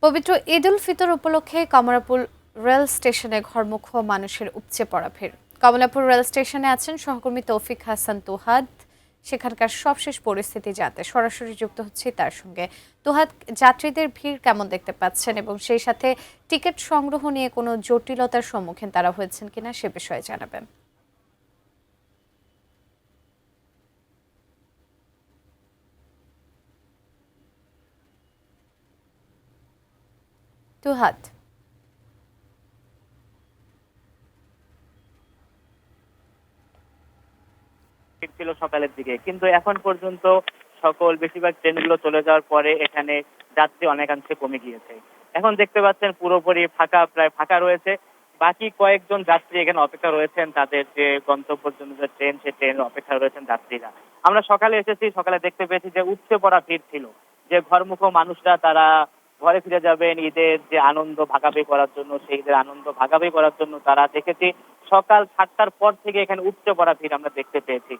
পবিত্র ঈদ উল ফিতর উপলক্ষে কমলাপুর রেল স্টেশনে ঘরমুখ মানুষের উপচে পড়া ভিড়। কমলাপুর রেল স্টেশনে আছেন সহকর্মী তৌফিক হাসান তুহাদ। সেখানকার সবশেষ পরিস্থিতি জানতে সরাসরি যুক্ত হচ্ছে তার সঙ্গে। তুহাদ, যাত্রীদের ভিড় কেমন দেখতে পাচ্ছেন এবং সেই সাথে টিকিট সংগ্রহ নিয়ে কোনো জটিলতার সম্মুখীন তারা হয়েছেন কিনা সে বিষয়ে জানাবেন। তুহাদ, ছিল সকালের দিকে, কিন্তু এখন পর্যন্ত বেশিরভাগ ট্রেনগুলো চলে যাওয়ার পরে এখানে যাত্রী অনেকাংশে কমে গিয়েছে। এখন দেখতে পাচ্ছেন পুরোপুরি ফাঁকা, প্রায় ফাঁকা রয়েছে। বাকি কয়েকজন যাত্রী এখানে অপেক্ষা রয়েছেন, তাদের যে গন্তব্যের জন্য যে ট্রেন, সেই ট্রেনের অপেক্ষা রয়েছেন যাত্রীরা। আমরা সকালে এসেছি, সকালে দেখতে পেয়েছি যে উপচে পড়া ভিড় ছিল, যে ঘরমুখ মানুষরা তারা ঘরে ফিরে যাবেন ঈদের যে আনন্দ ভাগাভাগি করার জন্য, সেই ঈদের আনন্দ ভাগাভাগি করার জন্য তারা দেখেছি সকাল 7টার পর থেকে এখানে উপচে পড়া ভিড় আমরা দেখতে পেয়েছি।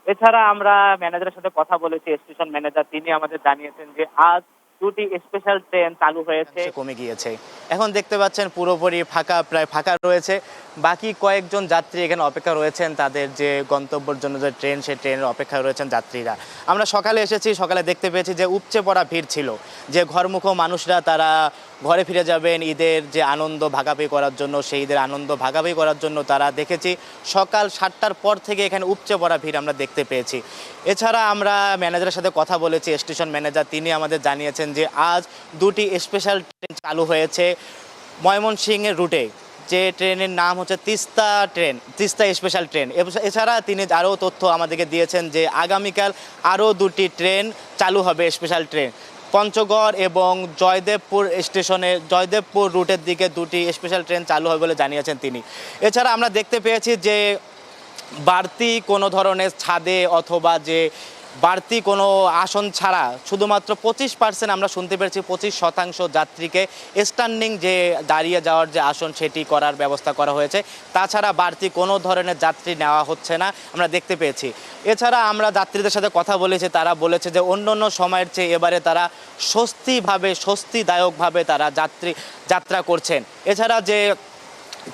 এছাড়া আমরা ম্যানেজারের সাথে কথা বলেছি, স্টেশন ম্যানেজার, তিনি আমাদের জানিয়েছেন যে আজ দুটি স্পেশাল ট্রেন চালু হয়েছে, কমে গিয়েছে। এখন দেখতে পাচ্ছেন পুরোপুরি ফাঁকা, প্রায় ফাঁকা রয়েছে। বাকি কয়েকজন যাত্রী এখানে অপেক্ষা রয়েছেন, তাদের যে গন্তব্যের জন্য যে ট্রেন, সেই ট্রেনের অপেক্ষা রয়েছেন যাত্রীরা। আমরা সকালে এসেছি, সকালে দেখতে পেয়েছি যে উপচে পড়া ভিড় ছিল, যে ঘরমুখ মানুষরা তারা ঘরে ফিরে যাবেন ঈদের যে আনন্দ ভাগাভাগি করার জন্য, সেই ঈদের আনন্দ ভাগাভাগি করার জন্য তারা দেখেছি সকাল 7টার পর থেকে এখানে উপচে পড়া ভিড় আমরা দেখতে পেয়েছি। এছাড়া আমরা ম্যানেজারের সাথে কথা বলেছি, স্টেশন ম্যানেজার, তিনি আমাদের জানিয়েছেন যে আজ দুটি স্পেশাল ট্রেন চালু হয়েছে ময়মনসিংহের রুটে, যে ট্রেনের নাম হচ্ছে Teesta train, Teesta special train. এছাড়া তিনি আরও তথ্য আমাদেরকে দিয়েছেন যে আগামীকাল আরও দুটি ট্রেন চালু হবে, স্পেশাল ট্রেন পঞ্চগড় এবং জয়দেবপুর স্টেশনে, জয়দেবপুর রুটের দিকে দুটি স্পেশাল ট্রেন চালু হবে বলে জানিয়েছেন তিনি। এছাড়া আমরা দেখতে পেয়েছি যে বাড়তি কোনো ধরনের ছাদে অথবা যে বাড়তি কোনো আসন ছাড়া শুধুমাত্র 25% আমরা শুনতে পেরেছি 25% যাত্রীকে স্ট্যান্ডিং যে দাঁড়িয়ে যাওয়ার যে আসন, সেটি করার ব্যবস্থা করা হয়েছে। তাছাড়া বাড়তি কোনো ধরনের যাত্রী নেওয়া হচ্ছে না আমরা দেখতে পেয়েছি। এছাড়া আমরা যাত্রীদের সাথে কথা বলেছি, তারা বলেছে যে অন্য সময়ের চেয়ে এবারে তারা স্বস্তিদায়কভাবে তারা যাত্রা করছেন। এছাড়া যে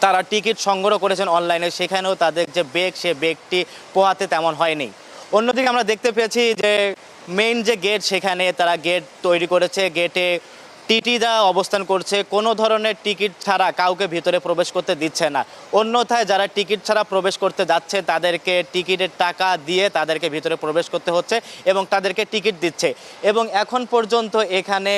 তারা টিকিট সংগ্রহ করেছেন অনলাইনে, সেখানেও তাদের যে বেগ, সে বেগটি পোহাতে তেমন হয়নি। অন্যদিকে আমরা দেখতে পেয়েছি যে মেইন যে গেট, সেখানে তারা গেট তৈরি করেছে, গেটে টিটিরা অবস্থান করছে, কোনো ধরনের টিকিট ছাড়া কাউকে ভিতরে প্রবেশ করতে দিচ্ছে না। অন্যথায় যারা টিকিট ছাড়া প্রবেশ করতে যাচ্ছে তাদেরকে টিকিটের টাকা দিয়ে তাদেরকে ভিতরে প্রবেশ করতে হচ্ছে এবং তাদেরকে টিকিট দিচ্ছে। এবং এখন পর্যন্ত এখানে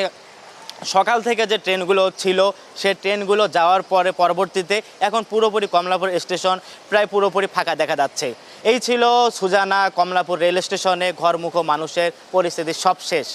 সকাল থেকে যে ট্রেনগুলো ছিল, সে ট্রেনগুলো যাওয়ার পরে পরবর্তীতে এখন পুরোপুরি কমলাপুর স্টেশন প্রায় পুরোপুরি ফাঁকা দেখা যাচ্ছে। এই ছিল সুজানা কমলাপুর রেল স্টেশনে ঘরমুখ মানুষের পরিস্থিতি সবশেষ।